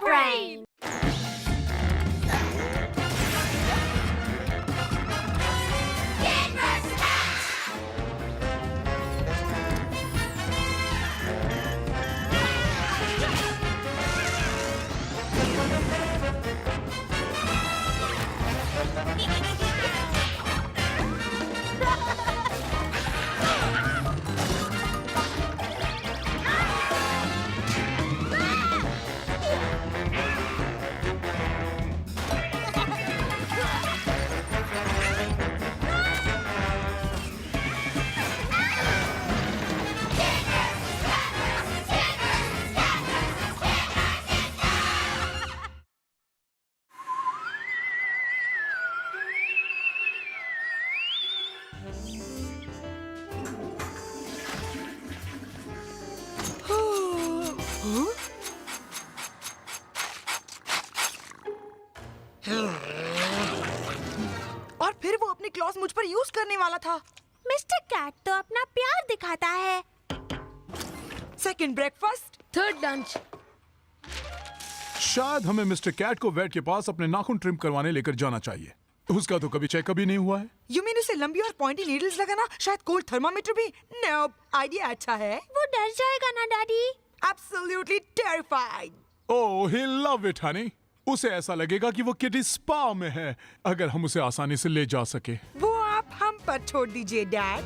brain. और फिर वो अपनी क्लॉज मुझ पर यूज करने वाला था। मिस्टर कैट तो अपना प्यार दिखाता है। Second breakfast, third lunch. शायद हमें मिस्टर कैट को वेट के पास अपने नाखून ट्रिम करवाने लेकर जाना चाहिए। उसका तो कभी चेकअप ही नहीं हुआ है। यू मीन उसे लंबी और पॉइंटी नीडल्स लगाना, शायद कोल्ड थर्मामीटर भी? नो, आइडिया अच्छा है। वो डर जाएगा ना daddy? Absolutely terrified. Oh, he love it Honey. उसे ऐसा लगेगा कि वो किडी स्पा में है, अगर हम उसे आसानी से ले जा सके। वो आप हम पर छोड़ दीजिए डैड।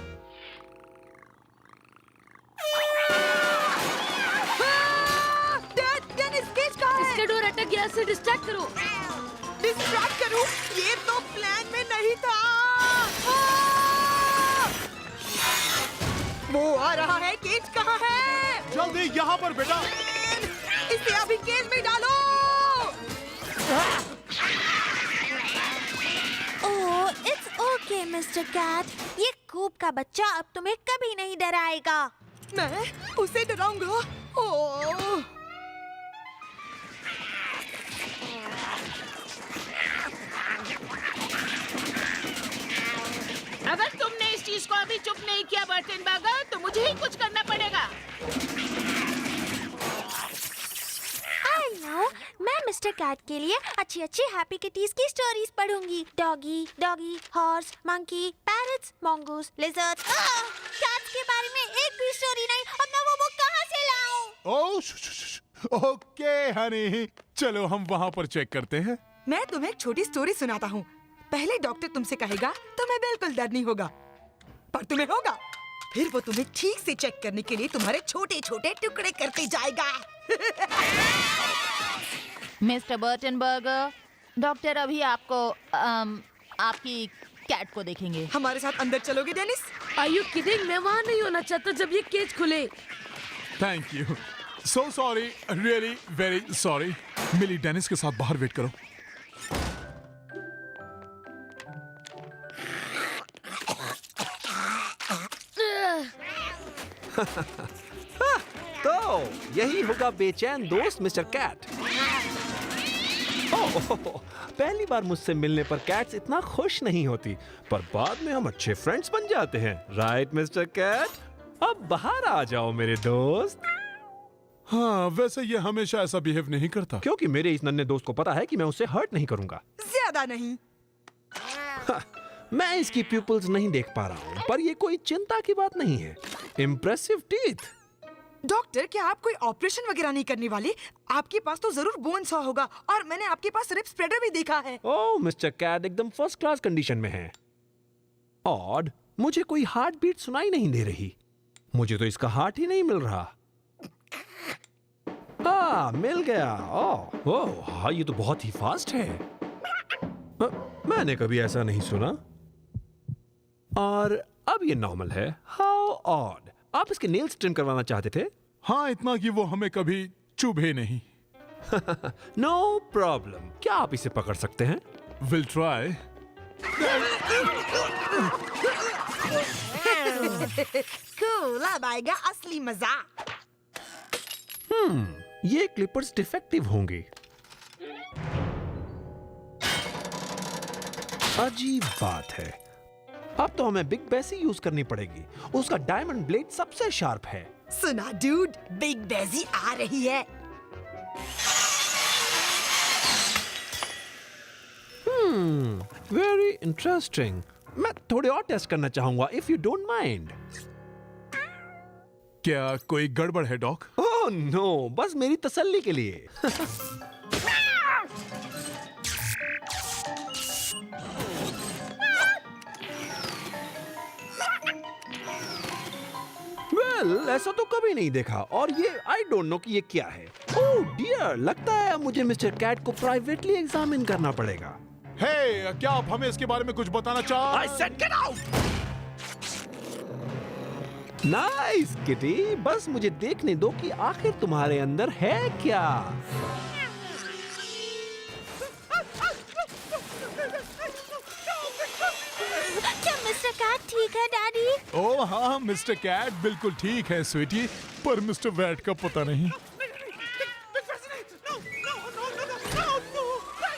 डैड, डेनिस केज कहाँ है? इसका डोर अटक गया, से डिस्ट्रैक्ट करो। डिस्ट्रैक्ट करूं? ये तो प्लान में नहीं था। वो आ रहा है, केज कहाँ है? जल्दी यहाँ पर बेटा। इसे अभी केज में डालो। ओह, इट्स ओके मिस्टर कैट। ये कूप का बच्चा अब तुम्हें कभी नहीं डराएगा। मैं उसे डराऊंगा? ओह, अगर तुमने इस चीज को अभी चुप नहीं किया बर्टनबर्गर, तो मुझे ही कुछ करना पड़ेगा। आई नो, मैं मिस्टर कैट के लिए अच्छी अच्छी हैप्पी किटीज की स्टोरीज पढ़ूंगी। Doggy, doggy, horse, monkey, parrots, mongoose, lizards। Cats के बारे में एक भी स्टोरी नहीं। अब मैं वो बुक कहाँ से लाऊं? ओह, ओके हनी, चलो हम वहाँ पर चेक करते हैं। मैं तुम्हें एक छोटी स्टोरी सुनाता हूँ। पहले डॉक्टर तुमसे कहेगा, तुम्हें बिल्कुल डर नहीं होगा, पर तुम्हें होगा। फिर वो तुम्हें ठीक से चेक करने के लिए तुम्हारे छोटे छोटे टुकड़े करते जाएगा। मिस्टर बर्टनबर्गर, डॉक्टर अभी आपको आपकी कैट को देखेंगे। हमारे साथ अंदर चलोगे डेनिस? Are you kidding? मैं वहाँ नहीं होना चाहता जब ये केज खुले। Thank you. So sorry, really very sorry. Milly, Dennis के साथ बाहर वेट करो। तो यही होगा बेचैन दोस्त मिस्टर कैट। ओह, पहली बार मुझसे मिलने पर कैट्स इतना खुश नहीं होती, पर बाद में हम अच्छे फ्रेंड्स बन जाते हैं। Right mister Cat? अब बाहर आ जाओ मेरे दोस्त। हाँ, वैसे ये हमेशा ऐसा बिहेव नहीं करता। क्योंकि मेरे इस नन्हे दोस्त को पता है कि मैं उसे हर्ट नहीं करूंगा। ज्यादा नहीं। मैं इसकी प्यूपल्स नहीं देख पा रहा हूँ, पर ये कोई चिंता की बात नहीं है। Impressive teeth. डॉक्टर, क्या आप कोई ऑपरेशन वगैरह नहीं करने वाले? आपके पास तो जरूर बोन सॉ होगा, और मैंने आपके पास रिब स्प्रेडर भी देखा है। ओह मिस्टर कैट एकदम फर्स्ट क्लास कंडीशन में है। ऑड, मुझे कोई हार्ट बीट सुनाई नहीं दे रही। मुझे तो इसका हार्ट ही नहीं मिल रहा। मिल गया। ओह, हाँ, ये तो बहुत ही फास्ट है। मैंने कभी ऐसा नहीं सुना। और अब ये नॉर्मल है। How odd. आप इसके नेल्स ट्रिम करवाना चाहते थे? हाँ, इतना कि वो हमें कभी चुभे नहीं। No problem. क्या आप इसे पकड़ सकते हैं? Will try. कूल, अब आएगा असली मजा। ये क्लिपर्स डिफेक्टिव होंगे। अजीब बात है। अब तो हमें बिग बेसी यूज करनी पड़ेगी। उसका डायमंड ब्लेड सबसे शार्प है। सुना डूड, बिग बेजी आ रही है। Very interesting. मैं थोड़े और टेस्ट करना चाहूंगा, इफ यू डोंट माइंड। क्या कोई गड़बड़ है डॉक? ओह नो, बस मेरी तसल्ली के लिए। वेल, ऐसा तो कभी नहीं देखा। और ये आई डोंट नो कि ये क्या है। ओह डियर, लगता है अब मुझे मिस्टर कैट को प्राइवेटली एग्जामिन करना पड़ेगा। हे, क्या आप हमें इसके बारे में कुछ बताना चाह? I said get out! Nice kitty, बस मुझे देखने दो कि आखिर तुम्हारे अंदर है क्या। क्या मिस्टर कैट ठीक है डैडी? ओह हाँ, मिस्टर कैट बिल्कुल ठीक है स्वीटी, पर मिस्टर वैट का पता नहीं।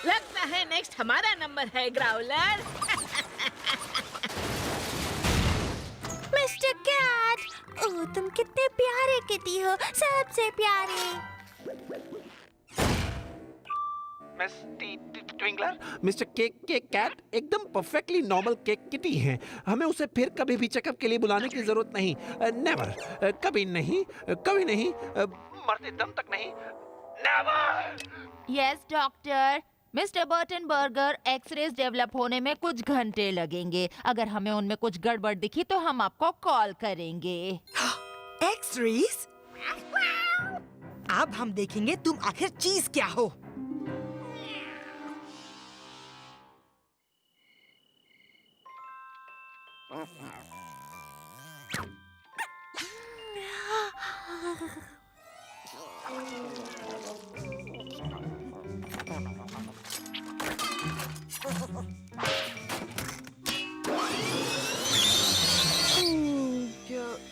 लगता है नेक्स्ट हमारा नंबर है ग्राउलर। मिस्टर कैट, ओह तुम कितने प्यारे किटी हो, सबसे प्यारे। मिस्टर केक के कैट एकदम परफेक्टली नॉर्मल केक किटी हैं। हमें उसे फिर कभी भी चेकअप के लिए बुलाने की जरूरत नहीं। नेवर, कभी नहीं, कभी नहीं, मरते दम तक नहीं। Never. Yes doctor, mister Burton Burger X-rays develop होने में कुछ घंटे लगेंगे। अगर हमें उनमें कुछ गड़बड़ दिखी तो हम आपको कॉल करेंगे। एक्स-रेज? अब हम देखेंगे तुम आखिर चीज क्या हो।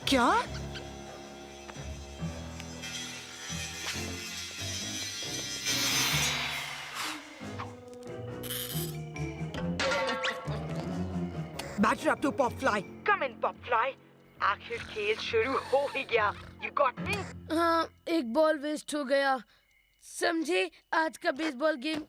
क्या? Batter up to Popfly. Come in, Popfly. आखिर खेल शुरू हो ही गया। You got me? हाँ, एक बॉल वेस्ट हो गया। समझे, आज का baseball game.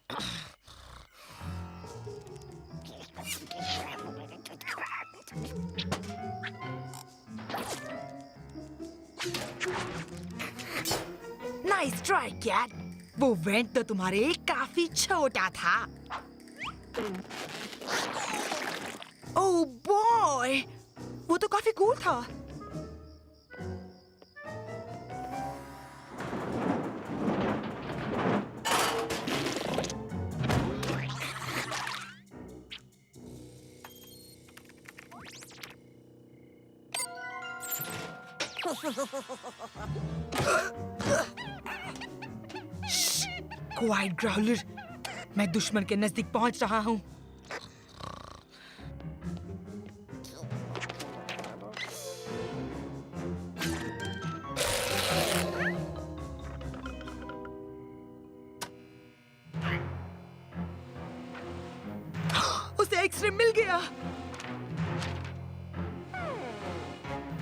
Nice try, cat. वो वेंट तो तुम्हारे काफी छोटा था। Oh boy, वो तो काफी कूल था। क्वाइट ग्राउलर, मैं दुश्मन के नजदीक पहुंच रहा हूं। उसे एक्सरे मिल गया।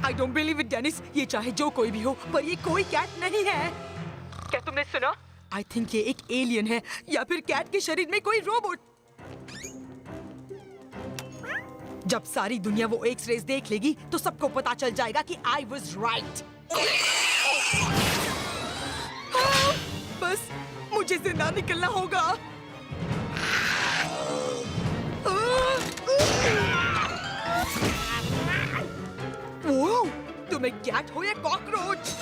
I don't believe it, Dennis. ये चाहे जो कोई भी हो, पर ये कोई कैट नहीं है। क्या तुमने सुना? I think ये एक एलियन है, या फिर कैट के शरीर में कोई रोबोट। जब सारी दुनिया वो एक्स-रेज देख लेगी, तो सबको पता चल जाएगा कि I was right। बस मुझे जिंदा निकलना होगा। वो, तुम एक कैट हो या कॉकरोच?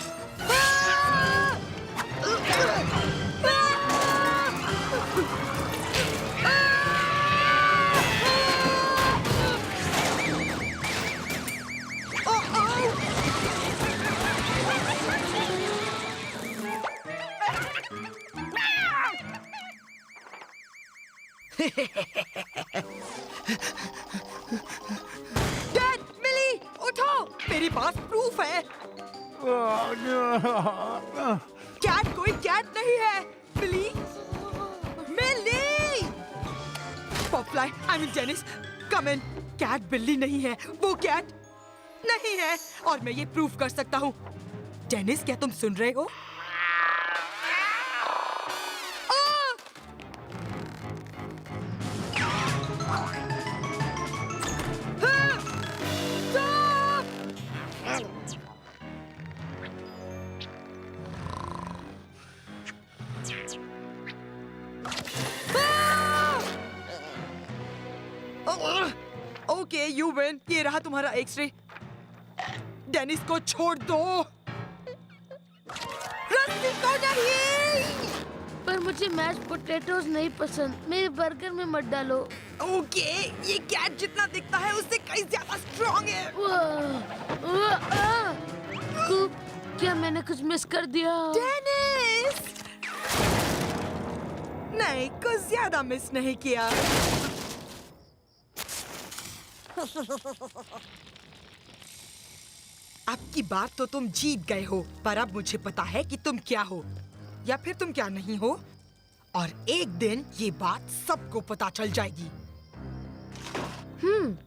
डैड, मिली, उठो, मेरे पास प्रूफ है। कैट कोई कैट नहीं है। Millie, Millie. Popfly, I mean Dennis, come in. Cat बिल्ली नहीं है, वो कैट नहीं है, और मैं ये प्रूफ कर सकता हूँ। डेनिस, क्या तुम सुन रहे हो? Okay you win. ये रहा तुम्हारा एक्सरे। डेनिस को छोड़ दो। रस्सी को नहीं। पर मुझे मैश पोटैटोज नहीं पसंद, मेरे बर्गर में मत डालो। ओके ये कैट जितना दिखता है उससे कहीं ज्यादा स्ट्रॉन्ग है। कूप, क्या मैंने कुछ मिस कर दिया? डेनिस! नहीं, कुछ ज्यादा मिस नहीं किया। अब की बार तो तुम जीत गए हो, पर अब मुझे पता है कि तुम क्या हो या फिर तुम क्या नहीं हो, और एक दिन ये बात सबको पता चल जाएगी।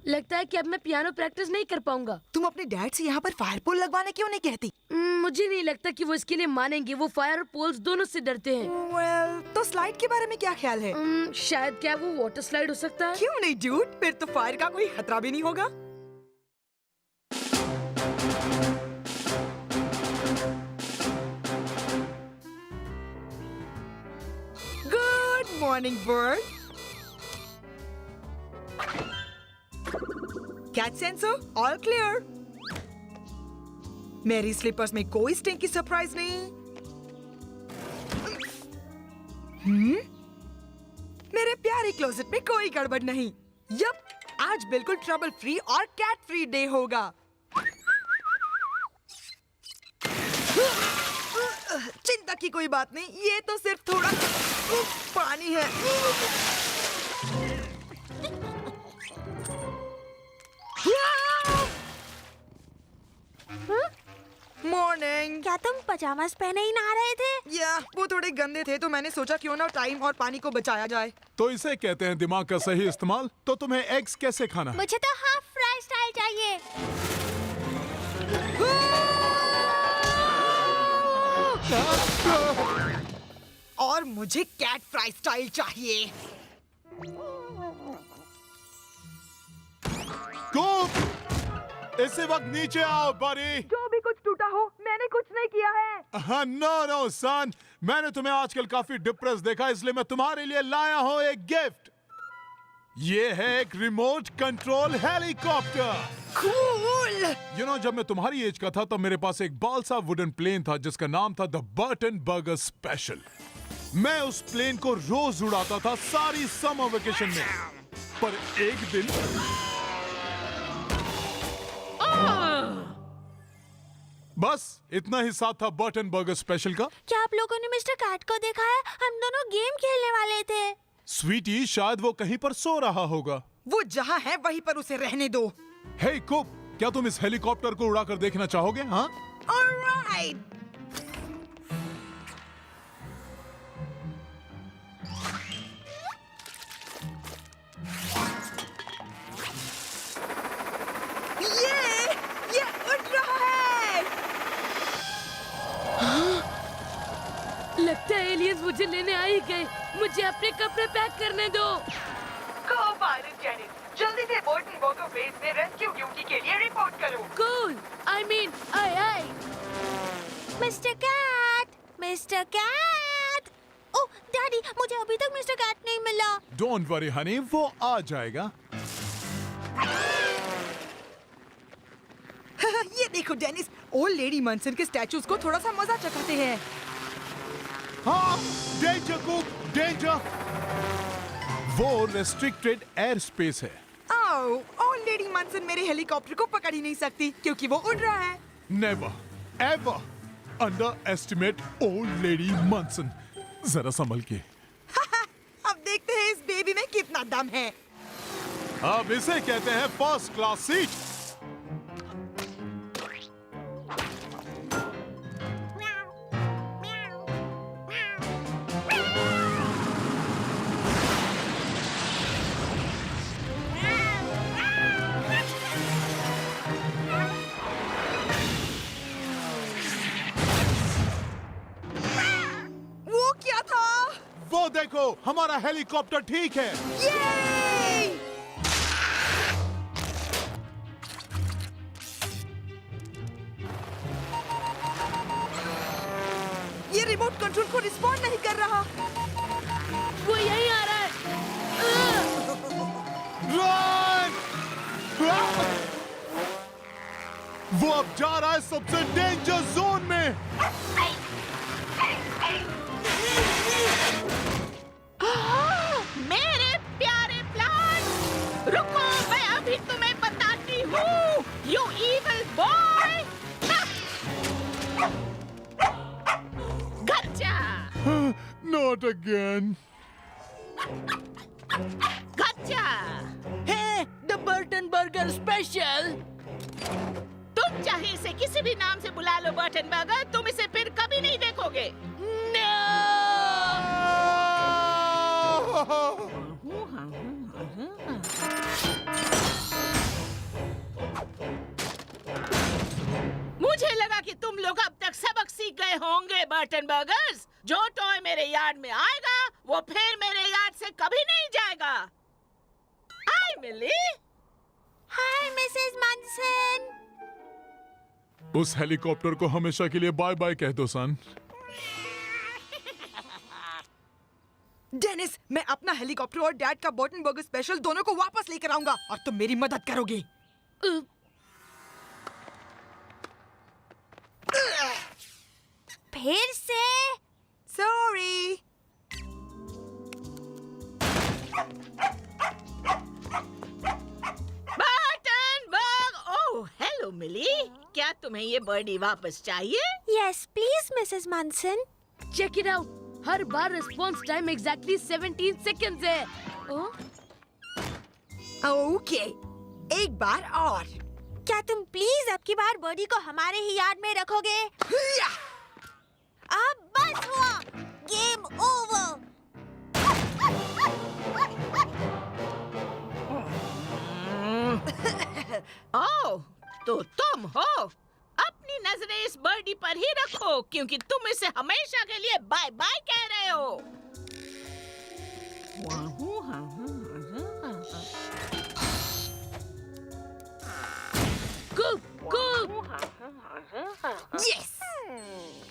लगता है कि अब मैं पियानो प्रैक्टिस नहीं कर पाऊंगा। तुम अपने डैड से यहाँ पर फायर पोल लगवाने क्यों नहीं कहती? मुझे नहीं लगता कि वो इसके लिए मानेंगे। वो फायर और पोल्स दोनों से डरते हैं। Well, तो स्लाइड के बारे में क्या ख्याल है? शायद क्या वो वाटर स्लाइड हो सकता है? क्यों नहीं डूड, फिर तो फायर का कोई खतरा भी नहीं होगा। Good morning bird. Cat sensor all clear. मेरी स्लीपर्स में कोई स्टिंकी सरप्राइज नहीं। मेरे प्यारे क्लोजेट में कोई गड़बड़ नहीं। यप, आज बिल्कुल ट्रबल फ्री और कैट फ्री डे होगा। चिंता की कोई बात नहीं, ये तो सिर्फ थोड़ा पानी है। मॉर्निंग। क्या तुम पजामास पहने ही नहा रहे थे? या वो थोड़े गंदे थे तो मैंने सोचा क्यों ना टाइम और पानी को बचाया जाए। तो इसे कहते हैं दिमाग का सही इस्तेमाल। तो तुम्हें एग्स कैसे खाना है? मुझे तो हाफ फ्राई स्टाइल चाहिए। और मुझे कैट फ्राई स्टाइल चाहिए। कूप! इसी वक्त नीचे आओ बड़ी। जो भी कुछ टूटा हो, मैंने कुछ नहीं किया है। हाँ, नो सन, मैंने तुम्हें आजकल काफी डिप्रेस देखा, इसलिए मैं तुम्हारे लिए लाया हूँ एक गिफ्ट। ये है एक रिमोट कंट्रोल हेलीकॉप्टर। कूल। जब मैं तुम्हारी एज का था तब मेरे पास एक बाल सा वुडन प्लेन था जिसका नाम था द बर्टन बर्गर स्पेशल। मैं उस प्लेन को रोज उड़ाता था सारी समर वेकेशन में, पर एक दिन बस इतना ही साथ था बर्टन बर्गर स्पेशल का। क्या आप लोगों ने मिस्टर कैट को देखा है? हम दोनों गेम खेलने वाले थे। स्वीटी, शायद वो कहीं पर सो रहा होगा। वो जहाँ है वहीं पर उसे रहने दो। हे कुप, क्या तुम इस हेलीकॉप्टर को उड़ाकर देखना चाहोगे? हाँ, ऑलराइट। ये उड़ रहा है। लगता है एलियंस मुझे लेने आ ही गए। मुझे अपने कपड़े पैक करने दो। जल्दी से बर्टन बर्गर बेस में रेस्क्यू ड्यूटी के लिए रिपोर्ट करो। Cool, I mean I. Mister Cat, mister Cat. Oh daddy, मुझे अभी तक मिस्टर कैट नहीं मिला। डोंट वरी हनी, वो आ जाएगा। ये देखो डेनिस, ओल्ड लेडी मनसन के स्टैचूज को थोड़ा सा मजा चखाते हैं। हाँ, डेंजर कुप, डेंजर। वो रेस्ट्रिक्टेड एयर स्पेस है। ओल्ड लेडी मनसन मेरे हेलीकॉप्टर को पकड़ ही नहीं सकती क्योंकि वो उड़ रहा है। Never ever underestimate old lady Munson. जरा संभल के। अब देखते हैं इस बेबी में कितना दम है। अब इसे कहते हैं फर्स्ट क्लास सीट। वो क्या था? वो देखो, हमारा हेलीकॉप्टर ठीक है। ये रिमोट कंट्रोल को रिस्पॉन्ड नहीं कर रहा। वो यहीं आ रहा है। रन! वो अब जा रहा है सबसे डेंजर जोन में। मेरे प्यारे प्लांट, रुको, मैं अभी तुम्हें बताती हूँ, you evil boy. Gotcha, not again. Gotcha. है द बर्टन बर्गर स्पेशल। तुम चाहे इसे किसी भी नाम से बुला लो बर्टन बर्गर, तुम इसे फिर कभी नहीं देखोगे। मुझे लगा कि तुम लोग अब तक सबक सीख गए होंगे बर्टन बर्गर्स। जो टॉय मेरे यार्ड में आएगा वो फिर मेरे यार्ड से कभी नहीं जाएगा। हाय मिली। हाय मिसेस मंसन। उस हेलीकॉप्टर को हमेशा के लिए बाय बाय कह दो सन। डेनिस, मैं अपना हेलीकॉप्टर और डैड का बर्टन बर्गर स्पेशल दोनों को वापस लेकर आऊंगा और तुम मेरी मदद करोगे। फिर से sorry. Burtonburg, oh hello Millie, क्या तुम्हें ये बर्डी वापस चाहिए? Yes please Mrs Munson. Check it out, हर बार रिस्पॉन्स टाइम एग्जैक्टली 17 सेकंड्स है। ओके, एक बार और। क्या तुम प्लीज अब की बार बॉडी को हमारे ही यार्ड में रखोगे? या! अब बस हुआ, गेम ओवर। ओह, तो तुम हो। अपनी नजरें इस बर्डी पर ही रखो, क्योंकि तुम इसे हमेशा के लिए बाय बाय कह रहे हो। यस!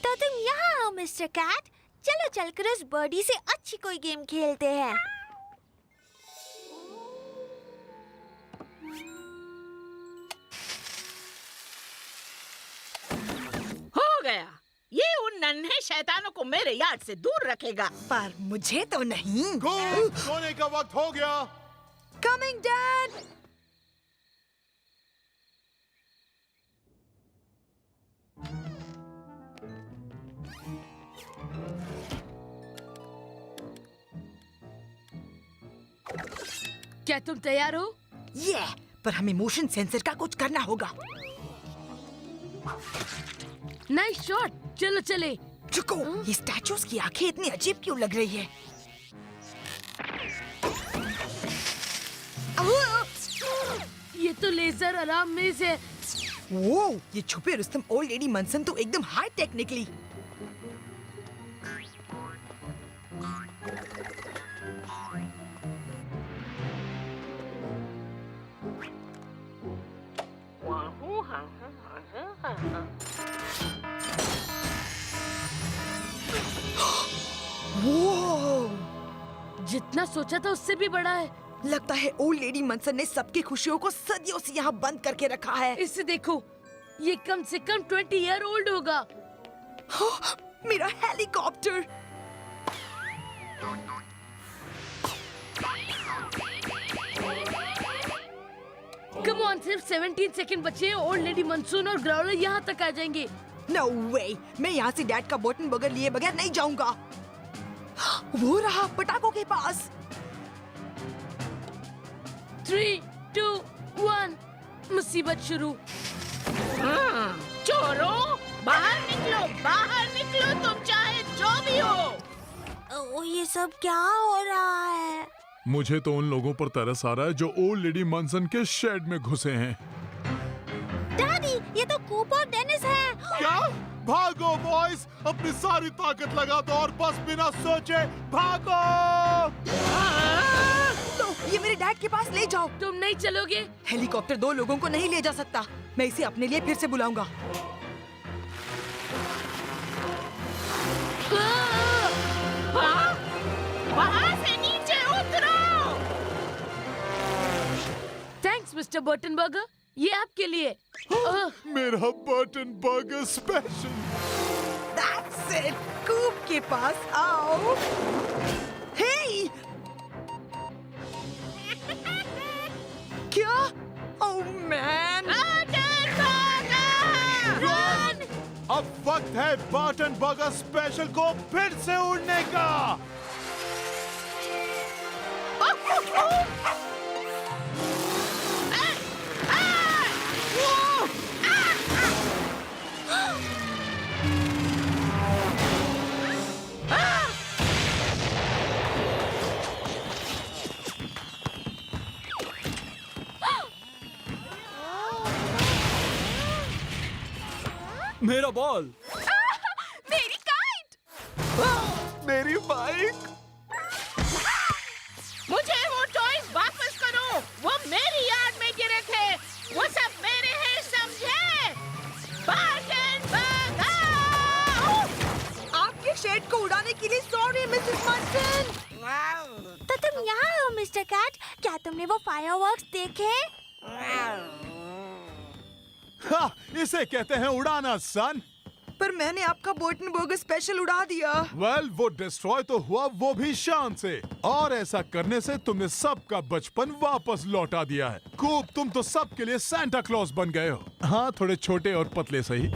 तो तुम यहाँ हो मिस्टर कैट। चलो चलकर उस बर्डी से अच्छी कोई गेम खेलते हैं। हो गया, ये उन नन्हे शैतानों को मेरे यार्ड से दूर रखेगा। पर मुझे तो नहीं। सोने का वक्त हो गया। Coming dad. क्या तुम तैयार हो? ये पर हमें मोशन सेंसर का कुछ करना होगा। नाइस शॉट, चलो चले। रुको, ये स्टैचूज की आंखें इतनी अजीब क्यों लग रही है? ये तो लेजर अलार्म में से। वो ये छुपे रुस्तम ओल्ड लेडी मनसन तो एकदम हाई टेक निकली। वो जितना सोचा था उससे भी बड़ा है। लगता है ओल्ड लेडी मनसन ने सबकी खुशियों को सदियों से यहाँ बंद करके रखा है। इसे देखो, ये कम से कम 20 ईयर ओल्ड होगा। मेरा हेलीकॉप्टर। कम ऑन, सिर्फ 17 सेकंड बचे हैं। ओल्ड लेडी मनसून और ग्राउलर यहाँ तक आ जाएंगे। नो वे, मैं यहाँ से डैड का बर्टन बर्गर लिए बगैर नहीं जाऊंगा। वो रहा पटाखों के पास। 3, 2, 1, मुसीबत शुरू। चोरों, बाहर निकलो, तुम चाहे जो भी हो। ओ, ये सब क्या हो रहा है? मुझे तो उन लोगों पर तरस आ रहा है जो ओल्ड लेडी मनसन के शेड में घुसे हैं। दादी, ये तो कूप और डेनिस है। क्या? भागो बॉयज, अपनी सारी ताकत लगा दो और बस बिना सोचे भागो। तो ये मेरे डैड के पास ले जाओ। तुम नहीं चलोगे? हेलीकॉप्टर 2 लोगों को नहीं ले जा सकता। मैं इसे अपने लिए फिर से बुलाऊंगा। वहाँ से नीचे उतरो। Thanks mister Burton burger. ये आपके लिए। मेरा Burton burger special. That's it. कूप के पास आओ। Hey! क्या? Oh man! अब वक्त है बर्टन बर्गर स्पेशल को फिर से उड़ने का। मेरा बॉल। मेरी काइट। मेरी बाइक। मुझे वो टॉयज वापस करो। वो मेरी यार्ड में गिरे थे। वो सब मेरे हैं, समझे? Burton burger. आपके शेड को उड़ाने के लिए सॉरी मिसेस मार्टिन। तो तुम यहाँ हो मिस्टर कैट। क्या तुमने वो फायरवर्क्स देखे? हाँ, इसे कहते हैं उड़ाना सन। पर मैंने आपका बर्टन बर्गर स्पेशल उड़ा दिया। वेल, वो डिस्ट्रॉय तो हुआ, वो भी शान से। और ऐसा करने से तुमने सबका बचपन वापस लौटा दिया है। खूब, तुम तो सबके लिए सांता क्लॉज बन गए हो। हाँ, थोड़े छोटे और पतले सही।